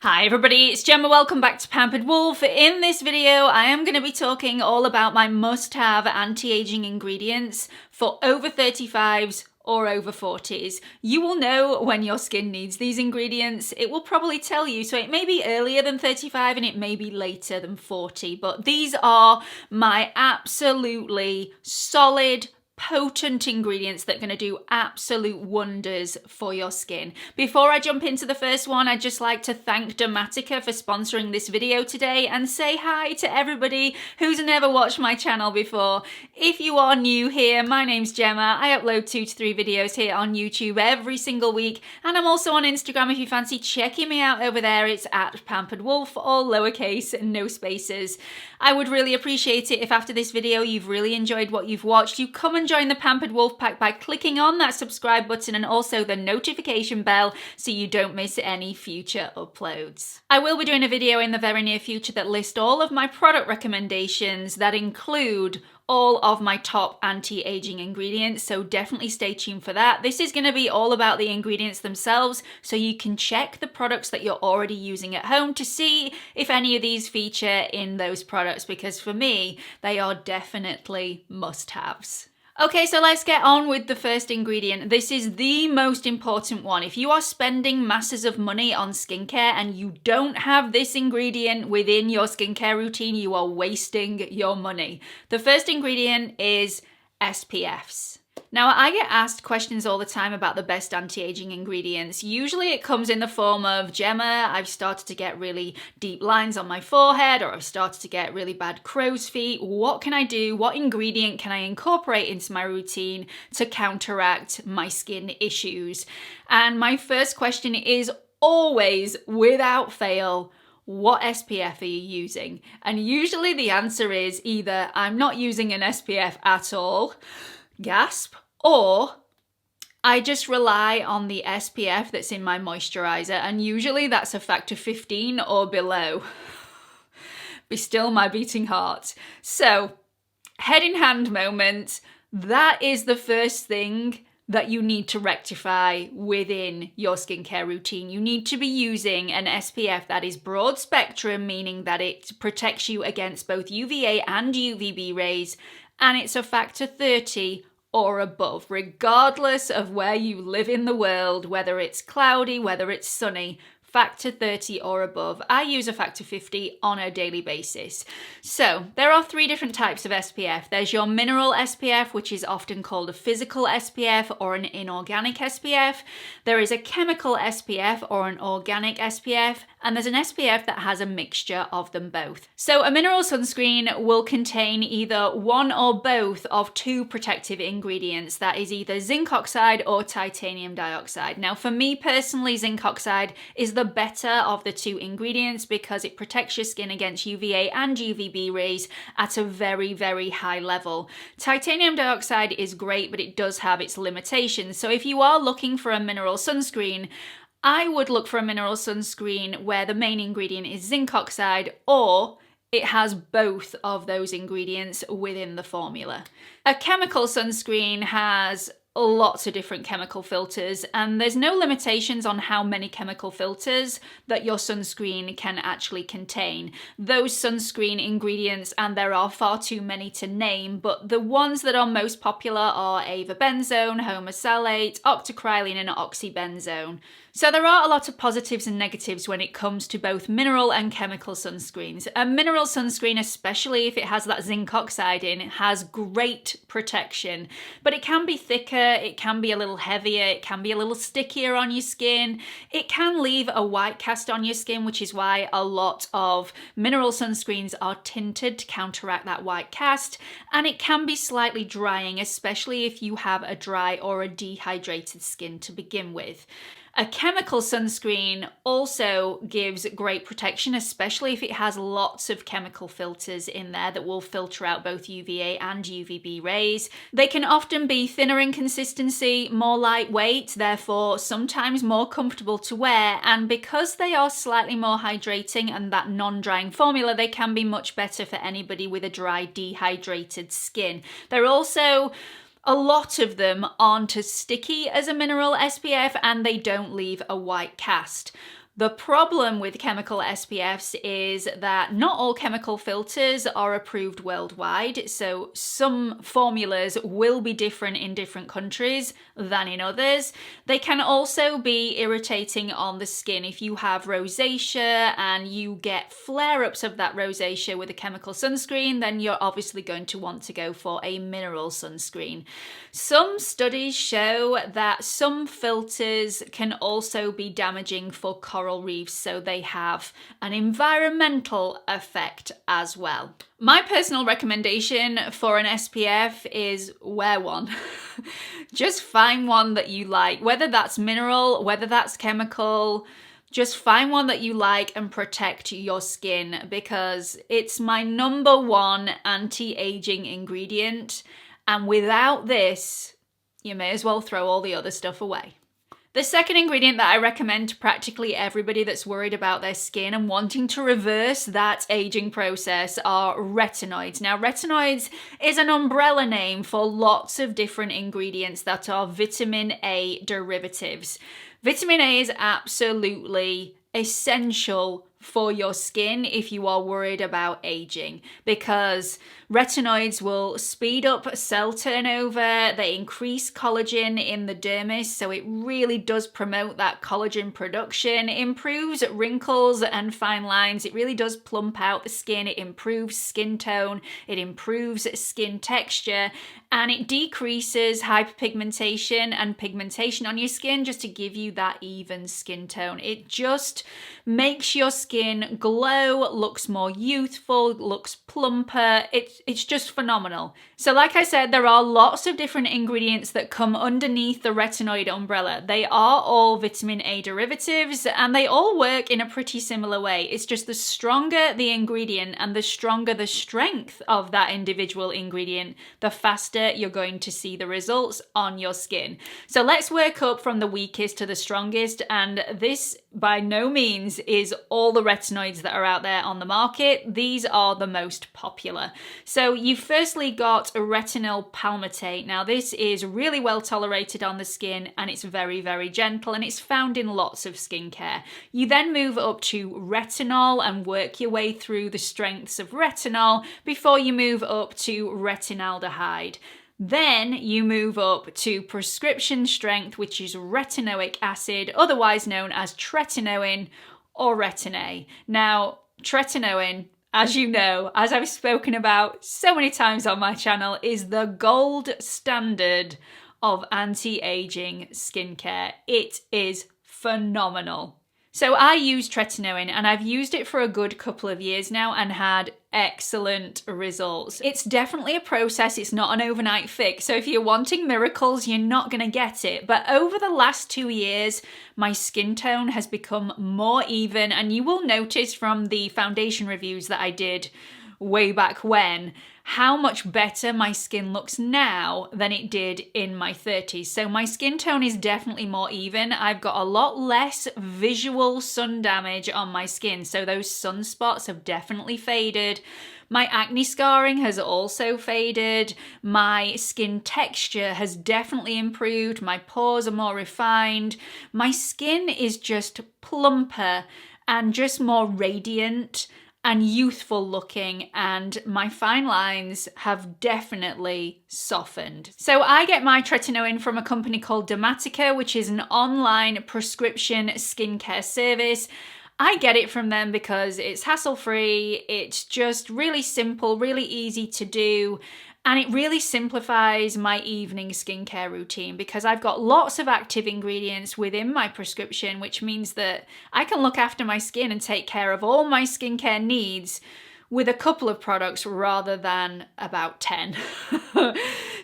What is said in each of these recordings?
Hi everybody, it's Gemma. Welcome back to Pampered Wolf. In this video, I am going to be talking all about my must-have anti-aging ingredients for over 35s or over 40s. You will know when your skin needs these ingredients. It will probably tell you, so it may be earlier than 35 and it may be later than 40, but these are my absolutely solid, potent ingredients that are going to do absolute wonders for your skin. Before I jump into the first one, I'd just like to thank DERMATICA for sponsoring this video today and say hi to everybody who's never watched my channel before. If you are new here, my name's Gemma. I upload 2 to 3 videos here on YouTube every single week, and I'm also on Instagram if you fancy checking me out over there. It's at Pampered Wolf, all lowercase, no spaces. I would really appreciate it if after this video you've really enjoyed what you've watched, you come and join the Pampered Wolf Pack by clicking on that subscribe button and also the notification bell so you don't miss any future uploads. I will be doing a video in the very near future that lists all of my product recommendations that include all of my top anti-aging ingredients, so definitely stay tuned for that. This is going to be all about the ingredients themselves, so you can check the products that you're already using at home to see if any of these feature in those products, because for me, they are definitely must-haves. Okay, so let's get on with the first ingredient. This is the most important one. If you are spending masses of money on skincare and you don't have this ingredient within your skincare routine, you are wasting your money. The first ingredient is SPFs. Now, I get asked questions all the time about the best anti-aging ingredients. Usually it comes in the form of, Gemma, I've started to get really deep lines on my forehead, or I've started to get really bad crow's feet. What can I do? What ingredient can I incorporate into my routine to counteract my skin issues? And my first question is always, without fail, what SPF are you using? And usually the answer is either I'm not using an SPF at all, gasp, or I just rely on the SPF that's in my moisturizer, and usually that's a factor 15 or below. Be still my beating heart. So, head in hand moment, that is the first thing that you need to rectify within your skincare routine. You need to be using an SPF that is broad spectrum, meaning that it protects you against both UVA and UVB rays, and it's a factor 30 or above, regardless of where you live in the world, whether it's cloudy, whether it's sunny. Factor 30 or above. I use a factor 50 on a daily basis. So there are 3 different types of SPF. There's your mineral SPF, which is often called a physical SPF or an inorganic SPF. There is a chemical SPF or an organic SPF, and there's an SPF that has a mixture of them both. So a mineral sunscreen will contain either one or both of 2 protective ingredients. That is either zinc oxide or titanium dioxide. Now for me personally, zinc oxide is the better of the 2 ingredients because it protects your skin against UVA and UVB rays at a very, very high level. Titanium dioxide is great, but it does have its limitations. So if you are looking for a mineral sunscreen, I would look for a mineral sunscreen where the main ingredient is zinc oxide, or it has both of those ingredients within the formula. A chemical sunscreen has lots of different chemical filters, and there's no limitations on how many chemical filters that your sunscreen can actually contain. Those sunscreen ingredients, and there are far too many to name, but the ones that are most popular are avobenzone, homosalate, octocrylene, and oxybenzone. So there are a lot of positives and negatives when it comes to both mineral and chemical sunscreens. A mineral sunscreen, especially if it has that zinc oxide in, has great protection, but it can be thicker, it can be a little heavier, it can be a little stickier on your skin. It can leave a white cast on your skin, which is why a lot of mineral sunscreens are tinted to counteract that white cast, and it can be slightly drying, especially if you have a dry or a dehydrated skin to begin with. A chemical sunscreen also gives great protection, especially if it has lots of chemical filters in there that will filter out both UVA and UVB rays. They can often be thinner in consistency, more lightweight, therefore sometimes more comfortable to wear, and because they are slightly more hydrating and that non-drying formula, they can be much better for anybody with a dry, dehydrated skin. They're also A lot of them aren't as sticky as a mineral SPF and they don't leave a white cast. The problem with chemical SPFs is that not all chemical filters are approved worldwide, so some formulas will be different in different countries than in others. They can also be irritating on the skin. If you have rosacea and you get flare-ups of that rosacea with a chemical sunscreen, then you're obviously going to want to go for a mineral sunscreen. Some studies show that some filters can also be damaging for coral reefs, so they have an environmental effect as well. My personal recommendation for an SPF is wear one. Just find one that you like, whether that's mineral, whether that's chemical. Just find one that you like and protect your skin, because it's my #1 anti-aging ingredient. And without this, you may as well throw all the other stuff away. The second ingredient that I recommend to practically everybody that's worried about their skin and wanting to reverse that aging process are retinoids. Now, retinoids is an umbrella name for lots of different ingredients that are vitamin A derivatives. Vitamin A is absolutely essential for your skin if you are worried about aging, because retinoids will speed up cell turnover, they increase collagen in the dermis, so it really does promote that collagen production, improves wrinkles and fine lines, it really does plump out the skin, it improves skin tone, it improves skin texture, and it decreases hyperpigmentation and pigmentation on your skin just to give you that even skin tone. It just makes your skin glow, looks more youthful, looks plumper. It's just phenomenal. So like I said, there are lots of different ingredients that come underneath the retinoid umbrella. They are all vitamin A derivatives and they all work in a pretty similar way. It's just the stronger the ingredient and the stronger the strength of that individual ingredient, the faster you're going to see the results on your skin. So let's work up from the weakest to the strongest, and this by no means is all the retinoids that are out there on the market. These are the most popular. So you've firstly got a retinol palmitate. Now this is really well tolerated on the skin and it's very, very gentle and it's found in lots of skincare. You then move up to retinol and work your way through the strengths of retinol before you move up to retinaldehyde. Then you move up to prescription strength, which is retinoic acid, otherwise known as tretinoin or Retin-A. Now, tretinoin, as you know, as I've spoken about so many times on my channel, is the gold standard of anti-aging skincare. It is phenomenal. So I use tretinoin and I've used it for a good couple of years now and had excellent results. It's definitely a process, it's not an overnight fix. So if you're wanting miracles, you're not going to get it. But over the last 2 years, my skin tone has become more even, and you will notice from the foundation reviews that I did way back when how much better my skin looks now than it did in my 30s. So my skin tone is definitely more even. I've got a lot less visual sun damage on my skin, so those sunspots have definitely faded. My acne scarring has also faded. My skin texture has definitely improved. My pores are more refined. My skin is just plumper and just more radiant and youthful looking, and my fine lines have definitely softened. So I get my tretinoin from a company called DERMATICA, which is an online prescription skincare service. I get it from them because it's hassle-free, it's just really simple, really easy to do, and it really simplifies my evening skincare routine because I've got lots of active ingredients within my prescription, which means that I can look after my skin and take care of all my skincare needs with a couple of products rather than about 10.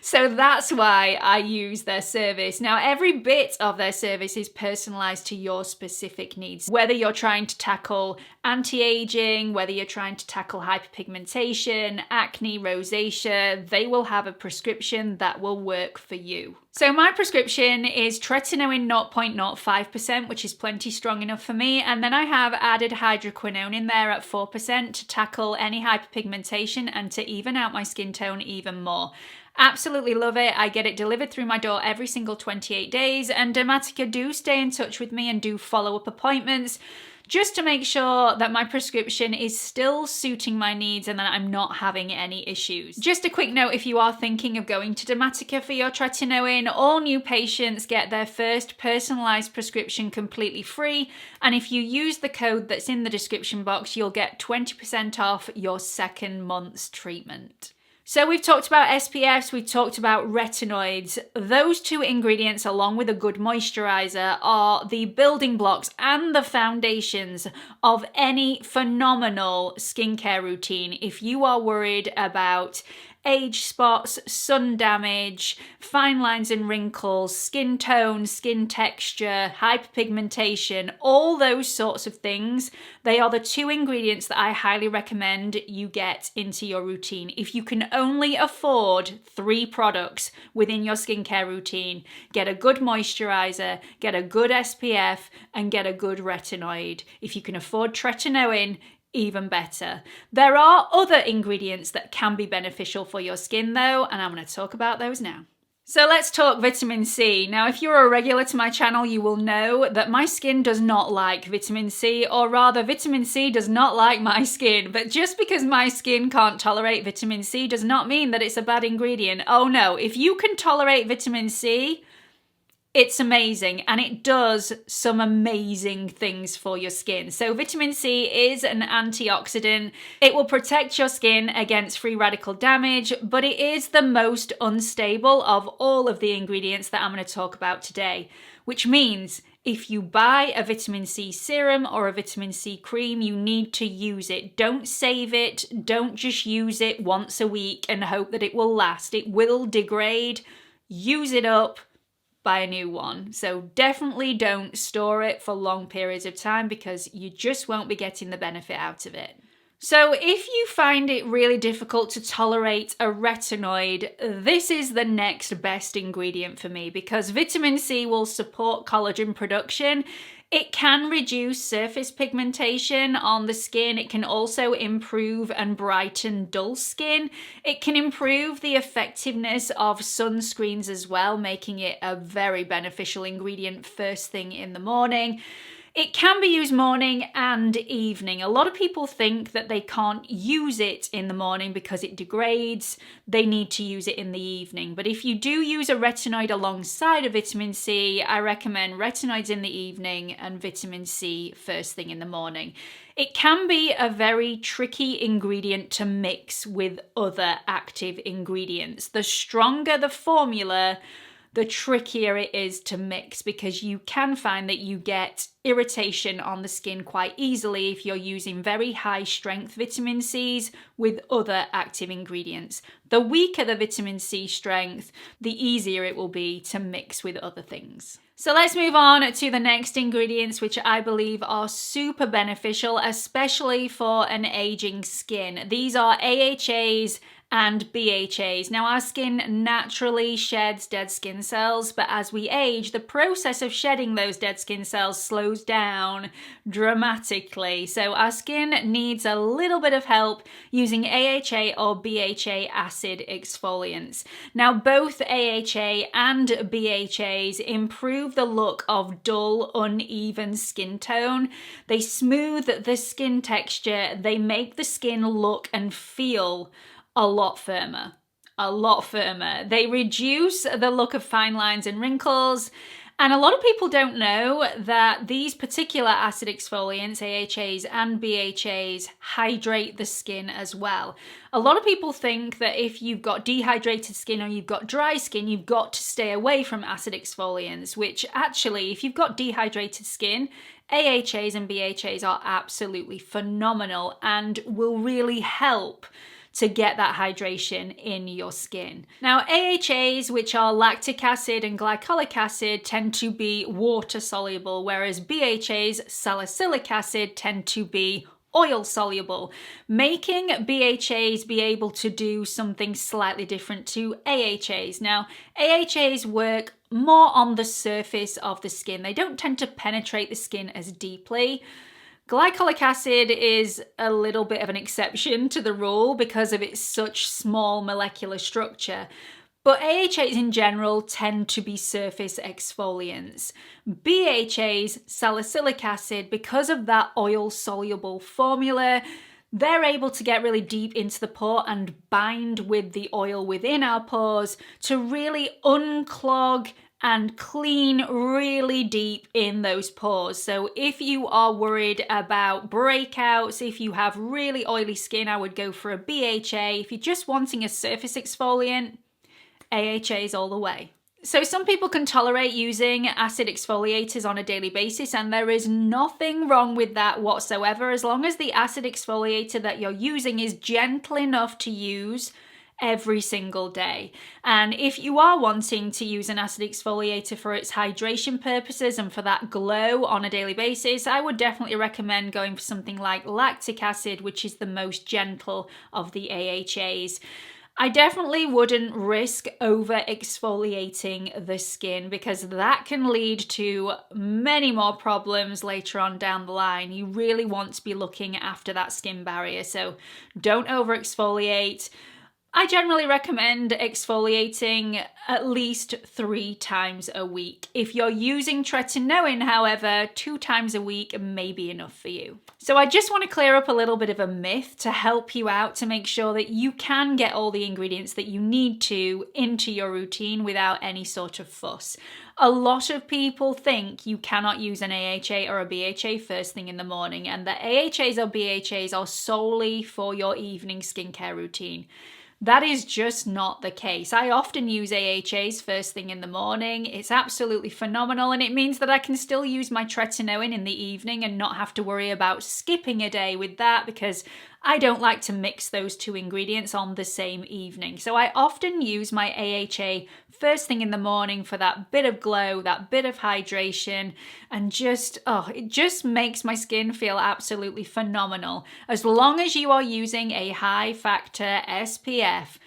So that's why I use their service. Now, every bit of their service is personalized to your specific needs. Whether you're trying to tackle anti-aging, whether you're trying to tackle hyperpigmentation, acne, rosacea, they will have a prescription that will work for you. So my prescription is tretinoin 0.05%, which is plenty strong enough for me. And then I have added hydroquinone in there at 4% to tackle any hyperpigmentation and to even out my skin tone even more. Absolutely love it. I get it delivered through my door every single 28 days, and DERMATICA do stay in touch with me and do follow-up appointments just to make sure that my prescription is still suiting my needs and that I'm not having any issues. Just a quick note, if you are thinking of going to DERMATICA for your Tretinoin, all new patients get their first personalised prescription completely free, and if you use the code that's in the description box, you'll get 20% off your second month's treatment. So we've talked about SPFs, we've talked about retinoids. Those two ingredients, along with a good moisturiser, are the building blocks and the foundations of any phenomenal skincare routine. If you are worried about age spots, sun damage, fine lines and wrinkles, skin tone, skin texture, hyperpigmentation, all those sorts of things, they are the two ingredients that I highly recommend you get into your routine. If you can only afford 3 products within your skincare routine, get a good moisturizer, get a good SPF, and get a good retinoid. If you can afford Tretinoin, even better. There are other ingredients that can be beneficial for your skin though, and I'm going to talk about those now. So let's talk vitamin C. Now, if you're a regular to my channel, you will know that my skin does not like vitamin C, or rather vitamin C does not like my skin. But just because my skin can't tolerate vitamin C does not mean that it's a bad ingredient. Oh no, if you can tolerate vitamin C, it's amazing, and it does some amazing things for your skin. So vitamin C is an antioxidant. It will protect your skin against free radical damage, but it is the most unstable of all of the ingredients that I'm going to talk about today, which means if you buy a vitamin C serum or a vitamin C cream, you need to use it. Don't save it. Don't just use it once a week and hope that it will last. It will degrade. Use it up. Buy a new one. So definitely don't store it for long periods of time because you just won't be getting the benefit out of it. So if you find it really difficult to tolerate a retinoid, this is the next best ingredient for me because vitamin C will support collagen production. It can reduce surface pigmentation on the skin. It can also improve and brighten dull skin. It can improve the effectiveness of sunscreens as well, making it a very beneficial ingredient first thing in the morning. It can be used morning and evening. A lot of people think that they can't use it in the morning because it degrades. They need to use it in the evening. But if you do use a retinoid alongside a vitamin C, I recommend retinoids in the evening and vitamin C first thing in the morning. It can be a very tricky ingredient to mix with other active ingredients. The stronger the formula, the trickier it is to mix because you can find that you get irritation on the skin quite easily if you're using very high strength vitamin C's with other active ingredients. The weaker the vitamin C strength, the easier it will be to mix with other things. So let's move on to the next ingredients, which I believe are super beneficial, especially for an aging skin. These are AHAs and BHAs. Now, our skin naturally sheds dead skin cells, but as we age, the process of shedding those dead skin cells slows down dramatically. So our skin needs a little bit of help using AHA or BHA acid exfoliants. Now, both AHA and BHAs improve the look of dull, uneven skin tone. They smooth the skin texture. They make the skin look and feel a lot firmer. They reduce the look of fine lines and wrinkles. And a lot of people don't know that these particular acid exfoliants, AHAs and BHAs, hydrate the skin as well. A lot of people think that if you've got dehydrated skin or you've got dry skin, you've got to stay away from acid exfoliants, which actually, if you've got dehydrated skin, AHAs and BHAs are absolutely phenomenal and will really help to get that hydration in your skin. Now, AHAs, which are lactic acid and glycolic acid, tend to be water soluble, whereas BHAs, salicylic acid, tend to be oil soluble, making BHAs be able to do something slightly different to AHAs. Now, AHAs work more on the surface of the skin. They don't tend to penetrate the skin as deeply. Glycolic acid is a little bit of an exception to the rule because of its such small molecular structure. But AHAs in general tend to be surface exfoliants. BHAs, salicylic acid, because of that oil-soluble formula, they're able to get really deep into the pore and bind with the oil within our pores to really unclog and clean really deep in those pores. So if you are worried about breakouts, if you have really oily skin, I would go for a BHA. If you're just wanting a surface exfoliant, AHAs all the way. So some people can tolerate using acid exfoliators on a daily basis, and there is nothing wrong with that whatsoever, as long as the acid exfoliator that you're using is gentle enough to use every single day. And if you are wanting to use an acid exfoliator for its hydration purposes and for that glow on a daily basis, I would definitely recommend going for something like lactic acid, which is the most gentle of the AHAs. I definitely wouldn't risk over exfoliating the skin, because that can lead to many more problems later on down the line. You really want to be looking after that skin barrier, so don't over exfoliate. I generally recommend exfoliating at least 3 times a week. If you're using tretinoin, however, 2 times a week may be enough for you. So I just want to clear up a little bit of a myth to help you out to make sure that you can get all the ingredients that you need to into your routine without any sort of fuss. A lot of people think you cannot use an AHA or a BHA first thing in the morning, and the AHAs or BHAs are solely for your evening skincare routine. That is just not the case. I often use AHAs first thing in the morning. It's absolutely phenomenal, and it means that I can still use my tretinoin in the evening and not have to worry about skipping a day with that, because I don't like to mix those 2 ingredients on the same evening. So I often use my AHA first thing in the morning for that bit of glow, that bit of hydration, and it just makes my skin feel absolutely phenomenal. As long as you are using a high factor SPF,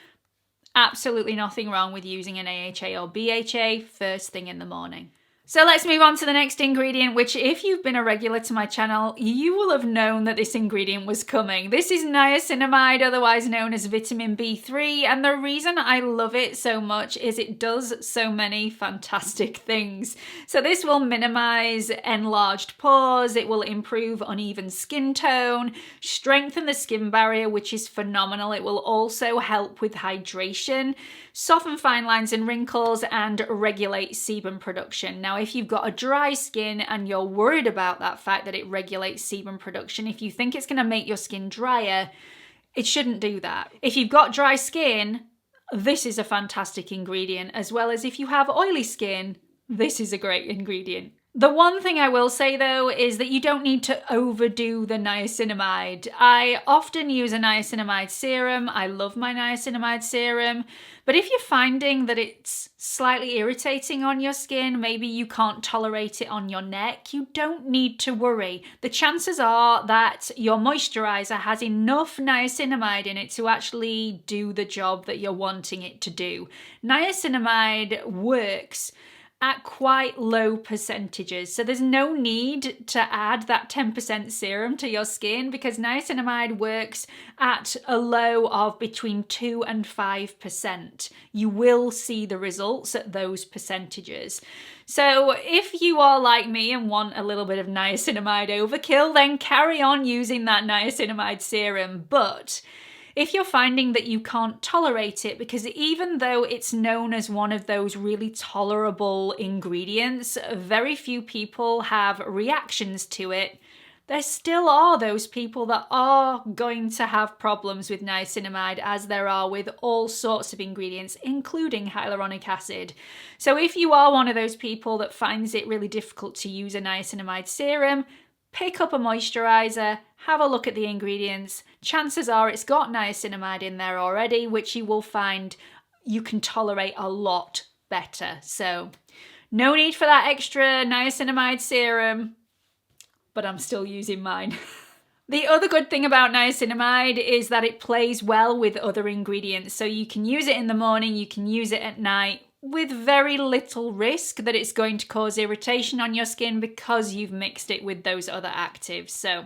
absolutely nothing wrong with using an AHA or BHA first thing in the morning. So let's move on to the next ingredient, which if you've been a regular to my channel, you will have known that this ingredient was coming. This is niacinamide, otherwise known as vitamin B3, and the reason I love it so much is it does so many fantastic things. So this will minimize enlarged pores, it will improve uneven skin tone, strengthen the skin barrier, which is phenomenal. It will also help with hydration, soften fine lines and wrinkles, and regulate sebum production. Now, if you've got a dry skin and you're worried about that fact that it regulates sebum production, if you think it's going to make your skin drier, it shouldn't do that. If you've got dry skin, this is a fantastic ingredient, as well as if you have oily skin, this is a great ingredient. The one thing I will say though is that you don't need to overdo the niacinamide. I often use a niacinamide serum. I love my niacinamide serum. But if you're finding that it's slightly irritating on your skin, maybe you can't tolerate it on your neck, you don't need to worry. The chances are that your moisturizer has enough niacinamide in it to actually do the job that you're wanting it to do. Niacinamide works at quite low percentages, so there's no need to add that 10% serum to your skin, because niacinamide works at a low of between 2 and 5%. You will see the results at those percentages. So if you are like me and want a little bit of niacinamide overkill, then carry on using that niacinamide serum. But if you're finding that you can't tolerate it, because even though it's known as one of those really tolerable ingredients, very few people have reactions to it, there still are those people that are going to have problems with niacinamide, as there are with all sorts of ingredients, including hyaluronic acid. So if you are one of those people that finds it really difficult to use a niacinamide serum, pick up a moisturizer, have a look at the ingredients. Chances are it's got niacinamide in there already, which you will find you can tolerate a lot better. So no need for that extra niacinamide serum, but I'm still using mine. The other good thing about niacinamide is that it plays well with other ingredients. So you can use it in the morning, you can use it at night, with very little risk that it's going to cause irritation on your skin because you've mixed it with those other actives. So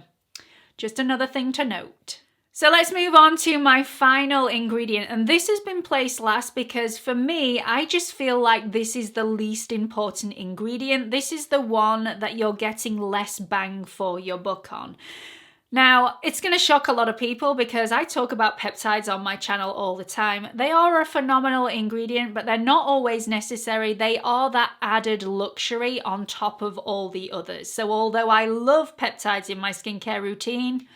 just another thing to note. So let's move on to my final ingredient, and this has been placed last because for me, I just feel like this is the least important ingredient. This is the one that you're getting less bang for your buck on. Now, it's going to shock a lot of people because I talk about peptides on my channel all the time. They are a phenomenal ingredient, but they're not always necessary. They are that added luxury on top of all the others. So although I love peptides in my skincare routine,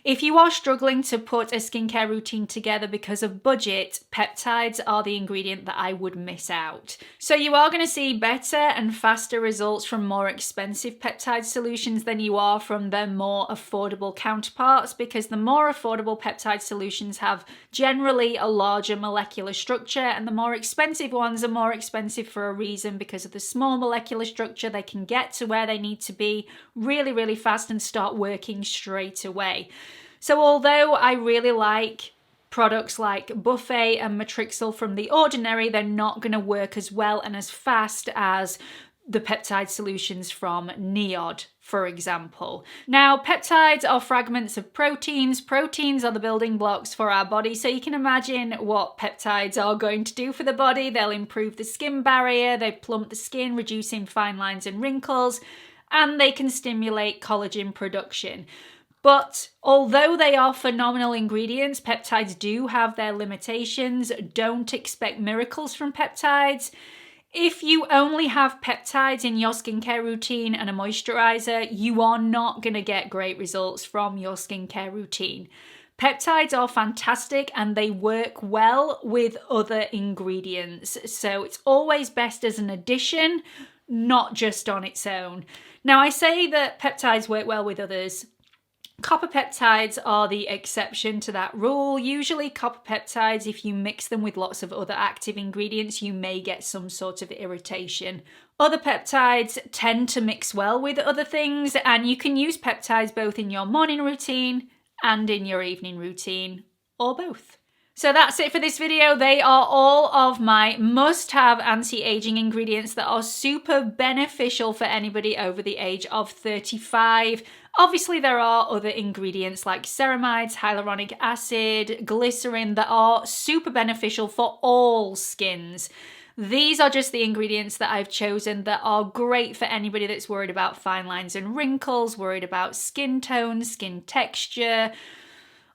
if you are struggling to put a skincare routine together because of budget, peptides are the ingredient that I would miss out. So you are going to see better and faster results from more expensive peptide solutions than you are from their more affordable counterparts, because the more affordable peptide solutions have generally a larger molecular structure, and the more expensive ones are more expensive for a reason, because of the small molecular structure. They can get to where they need to be really, really fast and start working straight away. So although I really like products like Buffet and Matrixyl from The Ordinary, they're not going to work as well and as fast as the peptide solutions from Nude, for example. Now, peptides are fragments of proteins. Proteins are the building blocks for our body, so you can imagine what peptides are going to do for the body. They'll improve the skin barrier, they plump the skin, reducing fine lines and wrinkles, and they can stimulate collagen production. But although they are phenomenal ingredients, peptides do have their limitations. Don't expect miracles from peptides. If you only have peptides in your skincare routine and a moisturizer, you are not going to get great results from your skincare routine. Peptides are fantastic and they work well with other ingredients. So it's always best as an addition, not just on its own. Now, I say that peptides work well with others. Copper peptides are the exception to that rule. Usually copper peptides, if you mix them with lots of other active ingredients, you may get some sort of irritation. Other peptides tend to mix well with other things, and you can use peptides both in your morning routine and in your evening routine, or both. So that's it for this video. They are all of my must-have anti-aging ingredients that are super beneficial for anybody over the age of 35. Obviously, there are other ingredients like ceramides, hyaluronic acid, glycerin that are super beneficial for all skins. These are just the ingredients that I've chosen that are great for anybody that's worried about fine lines and wrinkles, worried about skin tone, skin texture,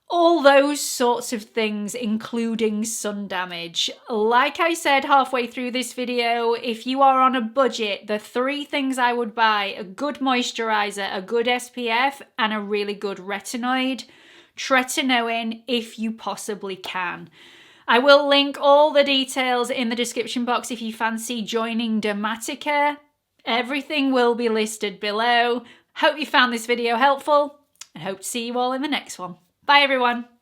all those sorts of things, including sun damage. Like I said halfway through this video, if you are on a budget, the 3 things I would buy: a good moisturizer, a good SPF, and a really good retinoid. Tretinoin if you possibly can. I will link all the details in the description box if you fancy joining DERMATICA. Everything will be listed below. Hope you found this video helpful and hope to see you all in the next one. Bye everyone.